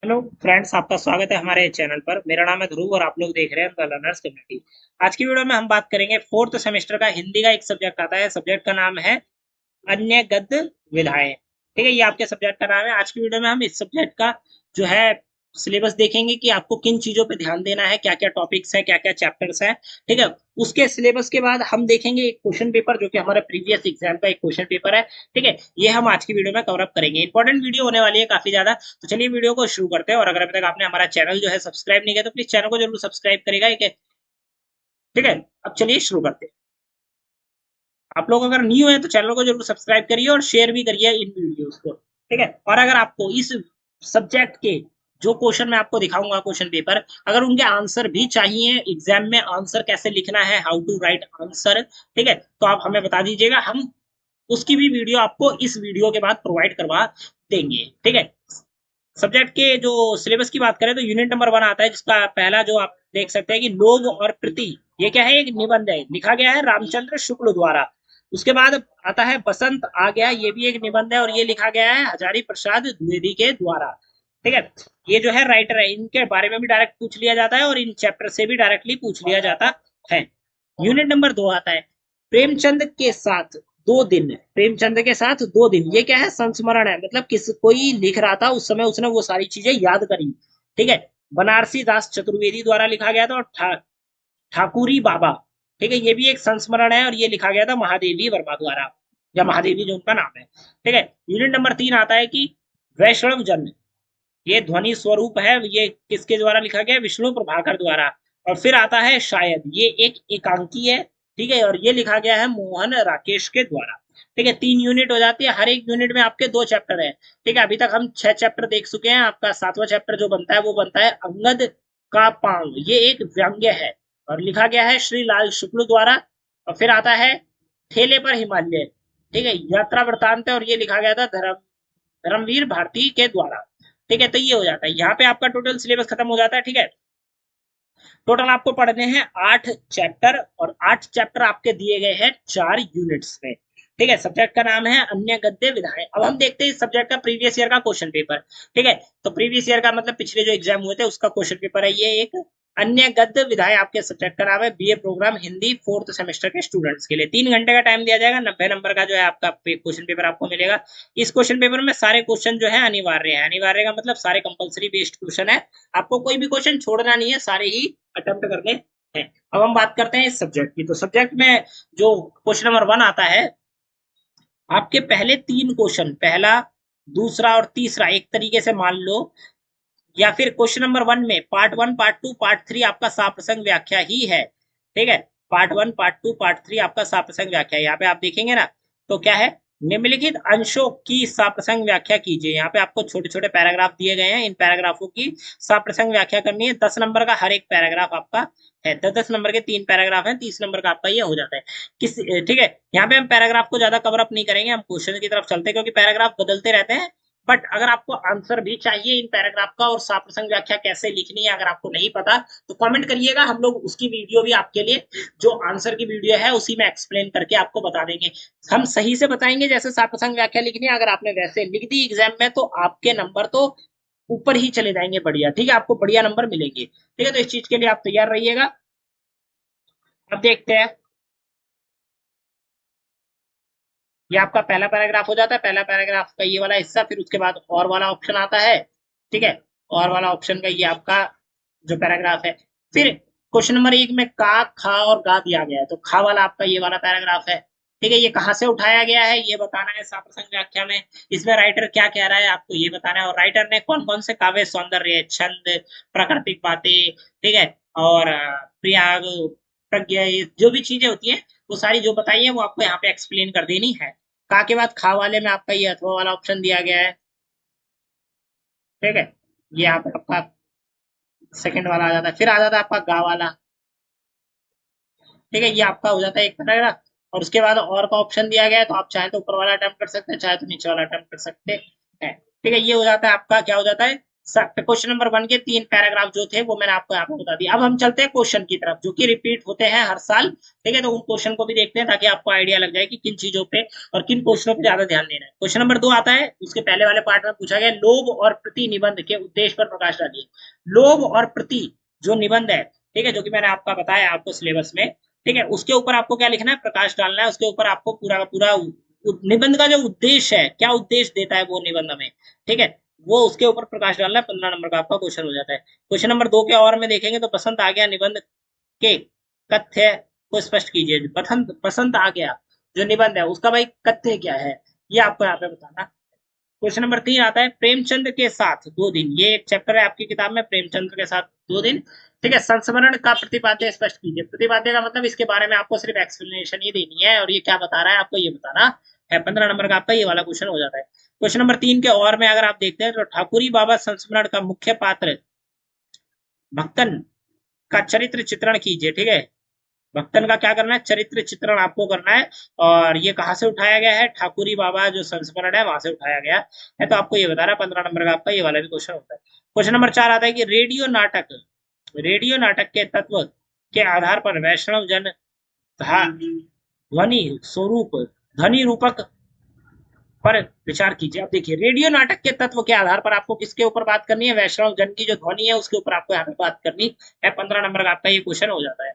Hello friends, आपका स्वागत है हमारे चैनल पर। मेरा नाम है ध्रुव और आप लोग देख रहे हैं द लर्नर्स कम्युनिटी। आज की वीडियो में हम बात करेंगे फोर्थ सेमेस्टर का हिंदी का एक सब्जेक्ट आता है। सब्जेक्ट का नाम है अन्य गद्य विधाएं। ठीक है, ये आपके सब्जेक्ट का नाम है। आज की वीडियो में हम इस सब्जेक्ट का जो है सिलेबस देखेंगे कि आपको किन चीजों पे ध्यान देना है, क्या क्या टॉपिक्स है, क्या क्या चैप्टर्स है। ठीक है, उसके सिलेबस के बाद हम देखेंगे एक क्वेश्चन पेपर जो कि हमारे प्रीवियस एग्जाम का एक क्वेश्चन पेपर है। ठीक है, ये हम आज की वीडियो में कवर अप करेंगे। इंपॉर्टेंट वीडियो होने वाली है काफी ज्यादा। तो चलिए वीडियो को शुरू करते हैं। और अगर अभी तक आपने हमारा चैनल जो है सब्सक्राइब नहीं किया तो प्लीज चैनल को जरूर सब्सक्राइब करेगा। ठीक है, अब चलिए शुरू करते हैं। आप लोग अगर न्यू है तो चैनल को जरूर सब्सक्राइब करिए और शेयर भी करिए इन वीडियोस को। ठीक है, और अगर आपको इस सब्जेक्ट के जो क्वेश्चन मैं आपको दिखाऊंगा क्वेश्चन पेपर, अगर उनके आंसर भी चाहिए एग्जाम में, आंसर कैसे लिखना है, हाउ टू राइट आंसर, ठीक है, तो आप हमें बता दीजिएगा। हम उसकी भी वीडियो आपको इस वीडियो के बाद प्रोवाइड करवा देंगे। ठीक है, सब्जेक्ट के जो सिलेबस की बात करें तो यूनिट नंबर 1 आता है, जिसका पहला जो आप देख सकते हैं कि लोग और प्रति, ये क्या है, एक निबंध है, लिखा गया है रामचंद्र शुक्ल द्वारा। उसके बाद आता है बसंत आ गया, ये भी एक निबंध है और ये लिखा गया है हजारी प्रसाद द्विवेदी के द्वारा। ठीक है, ये जो है राइटर है, इनके बारे में भी डायरेक्ट पूछ लिया जाता है और इन चैप्टर से भी डायरेक्टली पूछ लिया जाता है। यूनिट नंबर 2 आता है प्रेमचंद के साथ 2 दिन। प्रेमचंद के साथ 2 दिन, ये क्या है, संस्मरण है, मतलब किस कोई लिख रहा था उस समय उसने वो सारी चीजें याद करी। ठीक है, बनारसी दास चतुर्वेदी द्वारा लिखा गया था और ठाकुरी बाबा। ठीक है, ये भी एक संस्मरण है और ये लिखा गया था महादेवी वर्मा द्वारा, या महादेवी जो उनका नाम है। ठीक है, यूनिट नंबर 3 आता है कि वैष्णव जन, ये ध्वनि स्वरूप है, ये किसके द्वारा लिखा गया, विष्णु प्रभाकर द्वारा। और फिर आता है शायद, ये एक एकांकी है। ठीक है, और ये लिखा गया है मोहन राकेश के द्वारा। ठीक है, 3 यूनिट हो जाती है, हर एक यूनिट में आपके 2 चैप्टर है। ठीक है, अभी तक हम 6 चैप्टर देख चुके हैं। आपका 7वां चैप्टर जो बनता है वो बनता है अंगद का पांव, ये एक व्यंग्य है और लिखा गया है श्री लाल शुक्ल द्वारा। और फिर आता है ठेले पर हिमालय, ठीक है, यात्रा वृतांत है और ये लिखा गया था धर्मवीर भारती के द्वारा। ठीक है, तो ये हो जाता है, यहाँ पे आपका टोटल सिलेबस खत्म हो जाता है। ठीक है, टोटल आपको पढ़ने हैं 8 चैप्टर और 8 चैप्टर आपके दिए गए हैं 4 यूनिट्स में। ठीक है, सब्जेक्ट का नाम है अन्य गद्य विधाएं। अब हम देखते हैं इस सब्जेक्ट का प्रीवियस ईयर का क्वेश्चन पेपर। ठीक है, तो प्रीवियस ईयर का मतलब पिछले जो एग्जाम हुए थे उसका क्वेश्चन पेपर है ये एक। अन्य गद्य विधाएं आपके सब्जेक्ट का नाम है, BA programme Hindi fourth semester के स्टूडेंट्स के लिए। 3 घंटे का टाइम दिया जाएगा, 90 नंबर का जो है आपका क्वेश्चन पेपर आपको मिलेगा। इस क्वेश्चन पेपर में सारे क्वेश्चन जो है अनिवार्य है। अनिवार्य का मतलब सारे कंपलसरी बेस्ड क्वेश्चन है, आपको कोई भी क्वेश्चन छोड़ना नहीं है, सारे ही अटेम्प्ट करने हैं। अब हम बात करते हैं इस सब्जेक्ट की। तो सब्जेक्ट में जो क्वेश्चन नंबर 1 आता है, आपके पहले 3 क्वेश्चन, पहला, दूसरा और तीसरा, एक तरीके से मान लो, या फिर क्वेश्चन नंबर 1 में पार्ट 1 पार्ट 2 पार्ट 3 आपका साप्रसंग व्याख्या ही है। ठीक है, पार्ट 1 पार्ट 2 पार्ट 3 आपका साप्रसंग व्याख्या है। यहाँ पे आप देखेंगे ना, तो क्या है, निम्नलिखित अंशों की साप्रसंग व्याख्या कीजिए। यहाँ पे आपको छोटे छोटे पैराग्राफ दिए गए हैं, इन पैराग्राफों की साप्रसंग व्याख्या करनी है। 10 नंबर का हर एक पैराग्राफ आपका है, 10 10 नंबर के 3 पैराग्राफ हैं, 30 नंबर का आपका ये हो जाता है। किस ठीक है, यहाँ पे हम पैराग्राफ को ज्यादा कवर अप नहीं करेंगे, हम क्वेश्चन की तरफ चलते हैं क्योंकि पैराग्राफ बदलते रहते हैं। बट अगर आपको आंसर भी चाहिए इन पैराग्राफ का और साप्रसंग व्याख्या कैसे लिखनी है अगर आपको नहीं पता तो कमेंट करिएगा, हम लोग उसकी वीडियो भी आपके लिए, जो आंसर की वीडियो है उसी में एक्सप्लेन करके आपको बता देंगे। हम सही से बताएंगे जैसे साप्रसंग व्याख्या लिखनी है, अगर आपने वैसे लिख दी एग्जाम में तो आपके नंबर तो ऊपर ही चले जाएंगे, बढ़िया। ठीक है, आपको बढ़िया नंबर मिलेंगे। ठीक है, तो इस चीज के लिए आप तैयार रहिएगा। अब देखते हैं, ये आपका पहला पैराग्राफ हो जाता है, पहला पैराग्राफ का ये वाला हिस्सा, फिर उसके बाद और वाला ऑप्शन आता है। ठीक है, और वाला ऑप्शन का ये आपका जो पैराग्राफ है। फिर क्वेश्चन नंबर 1 में का, खा और गा दिया गया है, तो खा वाला आपका ये वाला पैराग्राफ है। ठीक है, ये कहाँ से उठाया गया है ये बताना है साप्रसंग व्याख्या में। इसमें राइटर क्या कह रहा है आपको ये बताना है, और राइटर ने कौन कौन से काव्य, सौंदर्य, छंद, प्राकृतिक बातें, ठीक है, और प्रयाग, प्रज्ञा, ये जो भी चीजें होती है वो सारी जो बताई है वो आपको यहाँ पे एक्सप्लेन कर देनी है। का के बाद खा वाले में आपका ये अथवा वाला ऑप्शन दिया गया है। ठीक है, ये आप आपका सेकंड वाला आ जाता है, फिर आ जाता है आपका गा वाला। ठीक है, ये आपका हो जाता है एक पैराग्राफ। और उसके बाद और का ऑप्शन दिया गया है, तो आप चाहे तो ऊपर वाला अटेम्प्ट कर सकते हैं, चाहे तो नीचे वाला अटेम्प्ट कर सकते हैं। ठीक है, ये हो जाता है आपका, क्या हो जाता है, क्वेश्चन नंबर 1 के 3 पैराग्राफ जो थे वो मैंने आपको यहाँ पे बता दिया। अब हम चलते हैं क्वेश्चन की तरफ जो कि रिपीट होते हैं हर साल, ठीक है। तो उन क्वेश्चन को भी देखते हैं ताकि आपको आइडिया लग जाए कि किन चीजों पे और किन क्वेश्चनों पे ज्यादा ध्यान देना है। क्वेश्चन नंबर 2 आता है, उसके पहले वाले पार्ट में पूछा गया लोभ और प्रति निबंध के उद्देश्य पर प्रकाश डालिए। लोभ और प्रति जो निबंध है, ठीक है, जो कि मैंने आपका बताया आपको सिलेबस में, ठीक है, उसके ऊपर आपको क्या लिखना है, प्रकाश डालना है। उसके ऊपर आपको पूरा का पूरा निबंध का जो उद्देश्य है, क्या उद्देश्य देता है वो निबंध में, ठीक है, वो उसके ऊपर प्रकाश डालना है। 15 नंबर का आपका क्वेश्चन हो जाता है। क्वेश्चन नंबर 2 के और में देखेंगे तो पसंद आ गया निबंध के कथ्य को स्पष्ट कीजिए। पसंद पसंद आ गया जो निबंध है उसका भाई कथ्य क्या है, ये आपको यहाँ पे बताना। क्वेश्चन नंबर 3 आता है प्रेमचंद के साथ 2 दिन। ये एक चैप्टर है आपकी किताब में, प्रेमचंद के साथ 2 दिन, ठीक है। संस्मरण का प्रतिपाद्य स्पष्ट कीजिए। प्रतिपाद्य का मतलब इसके बारे में आपको सिर्फ एक्सप्लेनेशन ही देनी है और ये क्या बता रहा है आपको ये बताना है। 15 नंबर का आपका ये वाला क्वेश्चन हो जाता है। क्वेश्चन नंबर 3 के और में अगर आप देखते हैं तो ठाकुरी बाबा संस्मरण का मुख्य पात्र भक्तन का चरित्र चित्रण कीजिए, ठीक है। भक्तन का क्या करना है, चरित्र चित्रण आपको करना है। और ये कहाँ से उठाया गया है, ठाकुरी बाबा जो संस्मरण है वहां से उठाया गया है। तो आपको ये बता रहा है। 15 नंबर का आपका ये वाला भी क्वेश्चन होता है। क्वेश्चन नंबर 4 आता है कि रेडियो नाटक के तत्व के आधार पर वैष्णव जन ध्वनि स्वरूप ध्वनि रूपक पर विचार कीजिए। अब देखिए रेडियो नाटक के तत्व के आधार पर आपको किसके ऊपर बात करनी है, वैष्णव जन की जो ध्वनि है उसके ऊपर आपको यहाँ पे बात करनी है। 15 नंबर का आपका ये क्वेश्चन हो जाता है।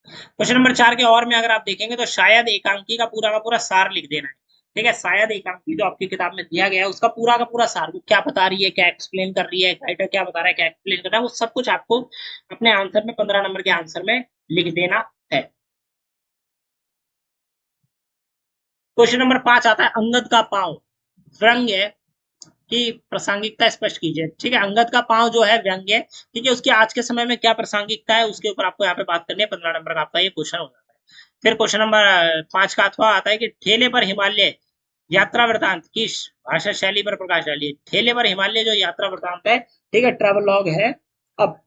क्वेश्चन नंबर 4 के और में अगर आप देखेंगे तो शायद एकांकी का पूरा सार लिख देना है, ठीक है। शायद एकांकी जो आपकी किताब में दिया गया है उसका पूरा सार, वो क्या बता रही है, क्या एक्सप्लेन कर रही है, राइटर क्या बता रहा है, क्या एक्सप्लेन कर रहा है, वो सब कुछ आपको अपने आंसर में 15 नंबर के आंसर में लिख देना है। क्वेश्चन नंबर 5 आता है अंगद का पांव व्यंग्य की प्रासंगिकता स्पष्ट कीजिए, ठीक है। अंगद का पांव जो है व्यंग्य, ठीक है, उसकी आज के समय में क्या प्रासंगिकता है उसके ऊपर आपको यहाँ पे बात करनी है। 15 नंबर का आपका ये क्वेश्चन हो जाता है। फिर क्वेश्चन नंबर 5 का अथवा आता है कि ठेले पर हिमालय यात्रा वृतांत किस भाषा शैली पर प्रकाश डालिए। ठेले पर हिमालय जो यात्रा वृतांत है, ठीक है, ट्रेवलॉग है। अब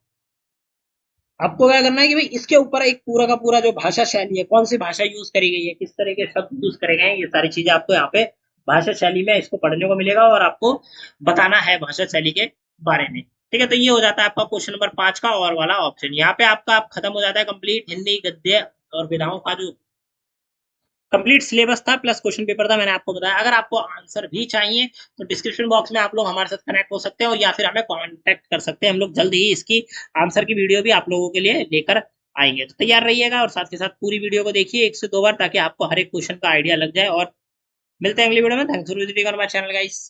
आपको क्या करना है कि भाई इसके ऊपर एक पूरा का पूरा जो भाषा शैली है, कौन सी भाषा यूज करी गई है, किस तरह के शब्द यूज करे गए हैं, ये सारी चीजें आपको यहाँ पे भाषा शैली में इसको पढ़ने को मिलेगा और आपको बताना है भाषा शैली के बारे में, ठीक है। तो ये हो जाता है आपका क्वेश्चन नंबर 5 का और वाला ऑप्शन। यहाँ पे आपका आप खत्म हो जाता है कंप्लीट हिंदी गद्य और विधाओं का जो कंप्लीट सिलेबस था प्लस क्वेश्चन पेपर था, मैंने आपको बताया। अगर आपको आंसर भी चाहिए तो डिस्क्रिप्शन बॉक्स में आप लोग हमारे साथ कनेक्ट हो सकते हैं और या फिर हमें कांटेक्ट कर सकते हैं। हम लोग जल्द ही इसकी आंसर की वीडियो भी आप लोगों के लिए लेकर आएंगे। तो तैयार रहिएगा और साथ के साथ पूरी वीडियो को देखिए 1 से 2 बार ताकि आपको हर एक क्वेश्चन का आइडिया लग जाए। और मिलते हैं अगली वीडियो में। Thanks for visiting my channel guys.